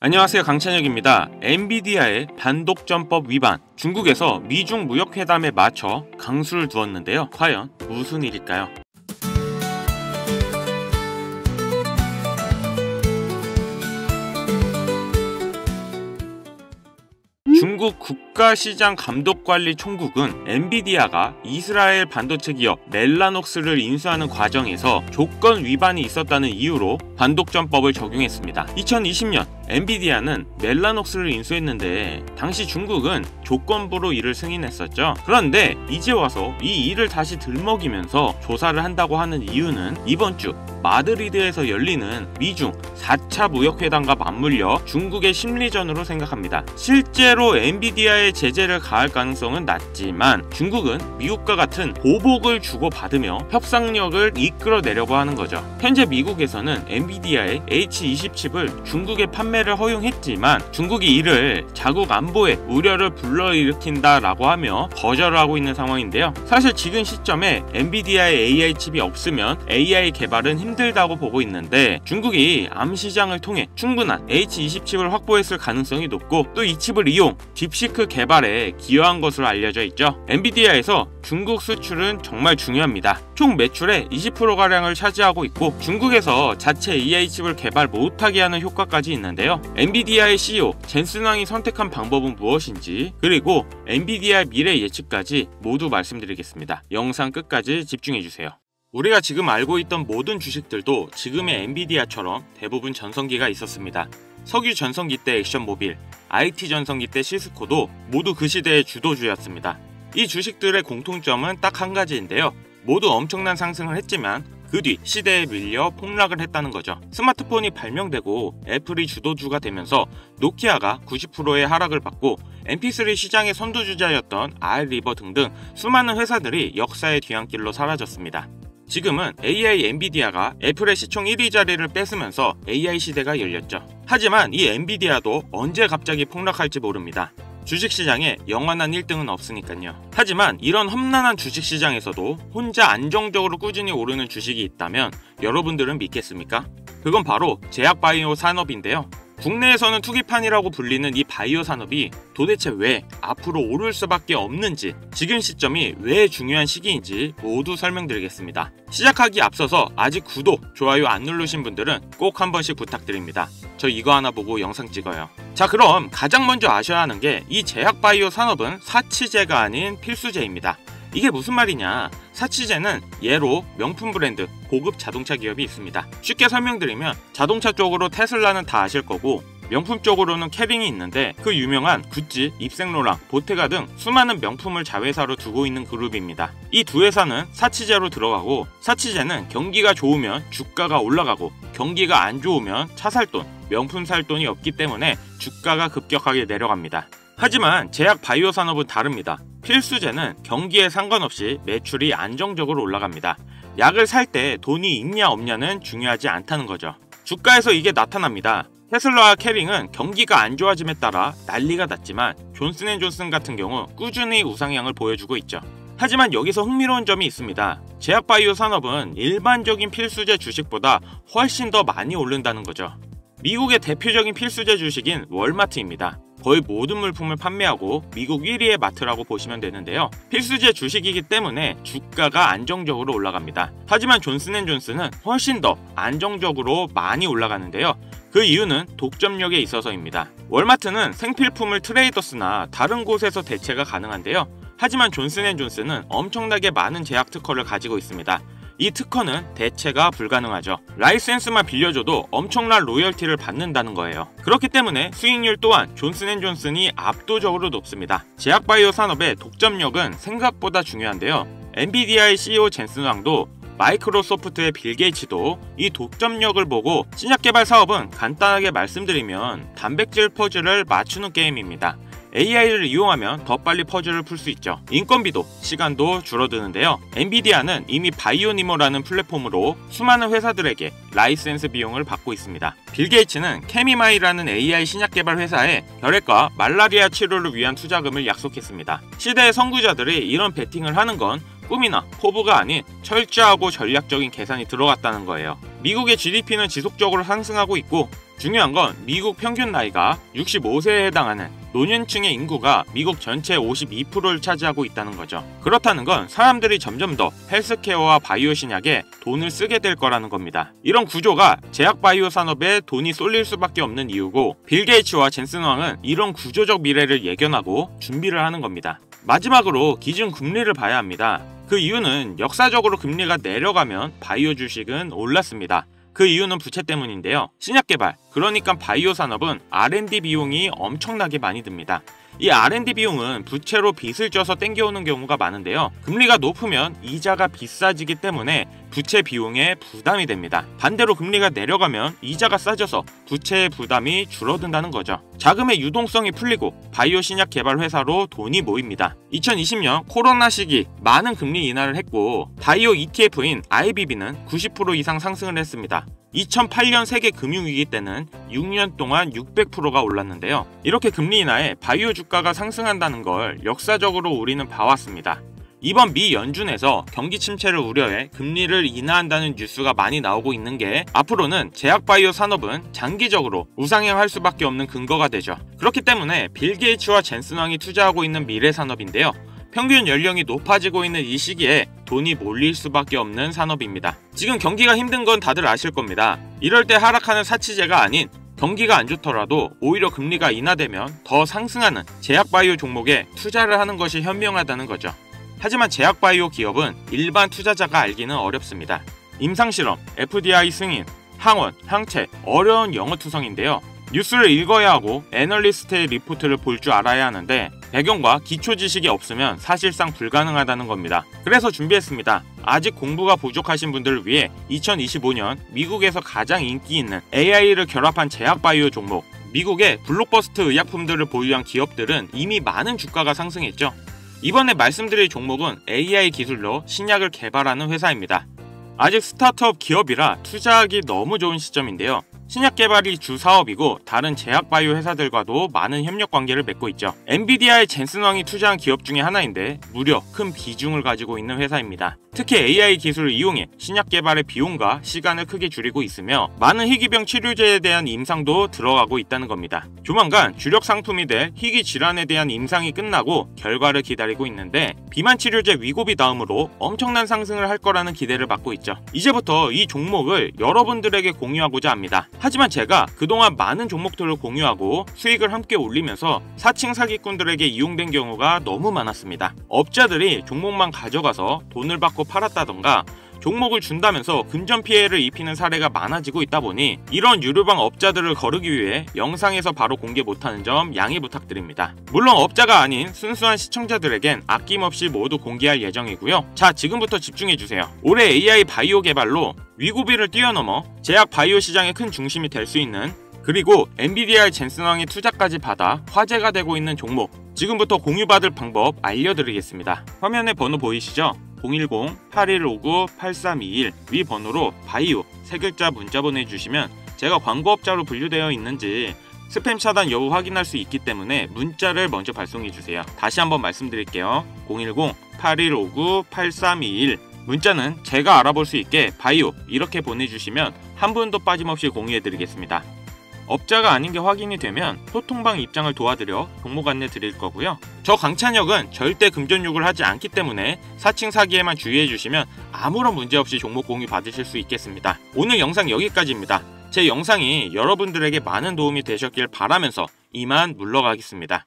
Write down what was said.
안녕하세요, 강찬혁입니다. 엔비디아의 반독점법 위반, 중국에서 미중 무역회담에 맞춰 강수를 두었는데요. 과연 무슨 일일까요? 중국 국가시장감독관리총국은 엔비디아가 이스라엘 반도체 기업 멜라녹스를 인수하는 과정에서 조건 위반이 있었다는 이유로 반독점법을 적용했습니다. 2020년 엔비디아는 멜라녹스를 인수했는데 당시 중국은 조건부로 이를 승인했었죠. 그런데 이제 와서 이 일을 다시 들먹이면서 조사를 한다고 하는 이유는 이번 주 마드리드에서 열리는 미중 4차 무역회담과 맞물려 중국의 심리전으로 생각합니다. 실제로 엔비디아의 제재를 가할 가능성은 낮지만 중국은 미국과 같은 보복을 주고받으며 협상력을 이끌어내려고 하는 거죠. 현재 미국에서는 엔비디아의 H20 칩을 중국에 판매를 허용했지만 중국이 이를 자국 안보에 우려를 불러일으킨다라고 하며 거절을 하고 있는 상황인데요. 사실 지금 시점에 엔비디아의 AI 칩이 없으면 AI 개발은 힘들다고 보고 있는데 중국이 암 시장을 통해 충분한 H20 칩을 확보했을 가능성이 높고 또 이 칩을 이용 딥시크 개발에 기여한 것으로 알려져 있죠. 엔비디아에서 중국 수출은 정말 중요합니다. 총 매출의 20%가량을 차지하고 있고 중국에서 자체 AI 칩을 개발 못하게 하는 효과까지 있는데요. 엔비디아의 CEO 젠슨왕이 선택한 방법은 무엇인지 그리고 엔비디아의 미래 예측까지 모두 말씀드리겠습니다. 영상 끝까지 집중해주세요. 우리가 지금 알고 있던 모든 주식들도 지금의 엔비디아처럼 대부분 전성기가 있었습니다. 석유 전성기 때 액션모빌, IT 전성기 때 시스코도 모두 그 시대의 주도주였습니다. 이 주식들의 공통점은 딱 한 가지인데요. 모두 엄청난 상승을 했지만 그 뒤 시대에 밀려 폭락을 했다는 거죠. 스마트폰이 발명되고 애플이 주도주가 되면서 노키아가 90%의 하락을 받고 mp3 시장의 선두주자였던 알리버 등등 수많은 회사들이 역사의 뒤안길로 사라졌습니다. 지금은 AI 엔비디아가 애플의 시총 1위 자리를 뺏으면서 AI 시대가 열렸죠. 하지만 이 엔비디아도 언제 갑자기 폭락할지 모릅니다. 주식시장에 영원한 1등은 없으니까요. 하지만 이런 험난한 주식시장에서도 혼자 안정적으로 꾸준히 오르는 주식이 있다면 여러분들은 믿겠습니까? 그건 바로 제약바이오 산업인데요. 국내에서는 투기판이라고 불리는 이 바이오 산업이 도대체 왜 앞으로 오를 수밖에 없는지 지금 시점이 왜 중요한 시기인지 모두 설명드리겠습니다. 시작하기 앞서서 아직 구독, 좋아요 안 누르신 분들은 꼭 한 번씩 부탁드립니다. 저 이거 하나 보고 영상 찍어요. 자, 그럼 가장 먼저 아셔야 하는 게 이 제약바이오 산업은 사치제가 아닌 필수제입니다. 이게 무슨 말이냐? 사치제는 예로 명품 브랜드, 고급 자동차 기업이 있습니다. 쉽게 설명드리면 자동차 쪽으로 테슬라는 다 아실 거고 명품 쪽으로는 캐링이 있는데 그 유명한 구찌, 입생로랑, 보테가 등 수많은 명품을 자회사로 두고 있는 그룹입니다. 이 두 회사는 사치제로 들어가고 사치제는 경기가 좋으면 주가가 올라가고 경기가 안 좋으면 차 살 돈, 명품 살 돈이 없기 때문에 주가가 급격하게 내려갑니다. 하지만 제약 바이오 산업은 다릅니다. 필수제는 경기에 상관없이 매출이 안정적으로 올라갑니다. 약을 살 때 돈이 있냐 없냐는 중요하지 않다는 거죠. 주가에서 이게 나타납니다. 테슬라와 캐링은 경기가 안 좋아짐에 따라 난리가 났지만 존슨앤존슨 같은 경우 꾸준히 우상향을 보여주고 있죠. 하지만 여기서 흥미로운 점이 있습니다. 제약바이오 산업은 일반적인 필수제 주식보다 훨씬 더 많이 오른다는 거죠. 미국의 대표적인 필수제 주식인 월마트입니다. 거의 모든 물품을 판매하고 미국 1위의 마트라고 보시면 되는데요. 필수제 주식이기 때문에 주가가 안정적으로 올라갑니다. 하지만 존슨앤존슨은 훨씬 더 안정적으로 많이 올라가는데요. 그 이유는 독점력에 있어서입니다. 월마트는 생필품을 트레이더스나 다른 곳에서 대체가 가능한데요. 하지만 존슨앤존슨은 엄청나게 많은 제약 특허를 가지고 있습니다. 이 특허는 대체가 불가능하죠. 라이센스만 빌려줘도 엄청난 로열티를 받는다는 거예요. 그렇기 때문에 수익률 또한 존슨앤존슨이 압도적으로 높습니다. 제약바이오 산업의 독점력은 생각보다 중요한데요. 엔비디아의 CEO 젠슨왕도 마이크로소프트의 빌 게이츠도 이 독점력을 보고 신약 개발 사업은 간단하게 말씀드리면 단백질 퍼즐을 맞추는 게임입니다. AI를 이용하면 더 빨리 퍼즐을 풀 수 있죠. 인건비도 시간도 줄어드는데요. 엔비디아는 이미 바이오니모라는 플랫폼으로 수많은 회사들에게 라이센스 비용을 받고 있습니다. 빌 게이츠는 케미마이라는 AI 신약 개발 회사에 혈액과 말라리아 치료를 위한 투자금을 약속했습니다. 시대의 선구자들이 이런 베팅을 하는 건 꿈이나 포부가 아닌 철저하고 전략적인 계산이 들어갔다는 거예요. 미국의 GDP는 지속적으로 상승하고 있고 중요한 건 미국 평균 나이가 65세에 해당하는 노년층의 인구가 미국 전체 52%를 차지하고 있다는 거죠. 그렇다는 건 사람들이 점점 더 헬스케어와 바이오 신약에 돈을 쓰게 될 거라는 겁니다. 이런 구조가 제약 바이오 산업에 돈이 쏠릴 수밖에 없는 이유고, 빌 게이츠와 젠슨 왕은 이런 구조적 미래를 예견하고 준비를 하는 겁니다. 마지막으로 기준 금리를 봐야 합니다. 그 이유는 역사적으로 금리가 내려가면 바이오 주식은 올랐습니다. 그 이유는 부채 때문인데요. 신약 개발, 그러니까 바이오 산업은 R&D 비용이 엄청나게 많이 듭니다. 이 R&D 비용은 부채로 빚을 져서 땡겨오는 경우가 많은데요. 금리가 높으면 이자가 비싸지기 때문에 부채 비용에 부담이 됩니다. 반대로 금리가 내려가면 이자가 싸져서 부채의 부담이 줄어든다는 거죠. 자금의 유동성이 풀리고 바이오 신약 개발 회사로 돈이 모입니다. 2020년 코로나 시기 많은 금리 인하를 했고, 바이오 ETF인 IBB는 90% 이상 상승을 했습니다. 2008년 세계 금융위기 때는 6년 동안 600%가 올랐는데요. 이렇게 금리 인하에 바이오 주가가 상승한다는 걸 역사적으로 우리는 봐왔습니다. 이번 미 연준에서 경기 침체를 우려해 금리를 인하한다는 뉴스가 많이 나오고 있는 게 앞으로는 제약 바이오 산업은 장기적으로 우상향할 수밖에 없는 근거가 되죠. 그렇기 때문에 빌 게이츠와 젠슨 왕이 투자하고 있는 미래 산업인데요. 평균 연령이 높아지고 있는 이 시기에 돈이 몰릴 수밖에 없는 산업입니다. 지금 경기가 힘든 건 다들 아실 겁니다. 이럴 때 하락하는 사치제가 아닌, 경기가 안 좋더라도 오히려 금리가 인하되면 더 상승하는 제약바이오 종목에 투자를 하는 것이 현명하다는 거죠. 하지만 제약바이오 기업은 일반 투자자가 알기는 어렵습니다. 임상실험, FDI 승인, 항원, 항체, 어려운 영어투성인데요. 뉴스를 읽어야 하고 애널리스트의 리포트를 볼 줄 알아야 하는데 배경과 기초 지식이 없으면 사실상 불가능하다는 겁니다. 그래서 준비했습니다. 아직 공부가 부족하신 분들을 위해 2025년 미국에서 가장 인기 있는 AI를 결합한 제약 바이오 종목, 미국의 블록버스터 의약품들을 보유한 기업들은 이미 많은 주가가 상승했죠. 이번에 말씀드릴 종목은 AI 기술로 신약을 개발하는 회사입니다. 아직 스타트업 기업이라 투자하기 너무 좋은 시점인데요. 신약 개발이 주 사업이고 다른 제약 바이오 회사들과도 많은 협력 관계를 맺고 있죠. 엔비디아의 젠슨 왕이 투자한 기업 중에 하나인데 무려 큰 비중을 가지고 있는 회사입니다. 특히 AI 기술을 이용해 신약 개발의 비용과 시간을 크게 줄이고 있으며 많은 희귀병 치료제에 대한 임상도 들어가고 있다는 겁니다. 조만간 주력 상품이 될 희귀 질환에 대한 임상이 끝나고 결과를 기다리고 있는데 비만 치료제 위고비 다음으로 엄청난 상승을 할 거라는 기대를 받고 있죠. 이제부터 이 종목을 여러분들에게 공유하고자 합니다. 하지만 제가 그동안 많은 종목들을 공유하고 수익을 함께 올리면서 사칭 사기꾼들에게 이용된 경우가 너무 많았습니다. 업자들이 종목만 가져가서 돈을 받고 팔았다던가 종목을 준다면서 금전 피해를 입히는 사례가 많아지고 있다 보니 이런 유료방 업자들을 거르기 위해 영상에서 바로 공개 못하는 점 양해 부탁드립니다. 물론 업자가 아닌 순수한 시청자들에겐 아낌없이 모두 공개할 예정이고요. 자, 지금부터 집중해주세요. 올해 AI 바이오 개발로 위고비를 뛰어넘어 제약 바이오 시장의 큰 중심이 될 수 있는, 그리고 엔비디아의 젠슨 왕의 투자까지 받아 화제가 되고 있는 종목, 지금부터 공유받을 방법 알려드리겠습니다. 화면에 번호 보이시죠? 010-8159-8321 위 번호로 바이오 세 글자 문자 보내주시면 제가 광고업자로 분류되어 있는지 스팸 차단 여부 확인할 수 있기 때문에 문자를 먼저 발송해주세요. 다시 한번 말씀드릴게요. 010-8159-8321 문자는 제가 알아볼 수 있게 바이오 이렇게 보내주시면 한 분도 빠짐없이 공유해드리겠습니다. 업자가 아닌 게 확인이 되면 소통방 입장을 도와드려 종목 안내 드릴 거고요. 저 강찬혁은 절대 금전욕을 하지 않기 때문에 사칭 사기에만 주의해주시면 아무런 문제 없이 종목 공유 받으실 수 있겠습니다. 오늘 영상 여기까지입니다. 제 영상이 여러분들에게 많은 도움이 되셨길 바라면서 이만 물러가겠습니다.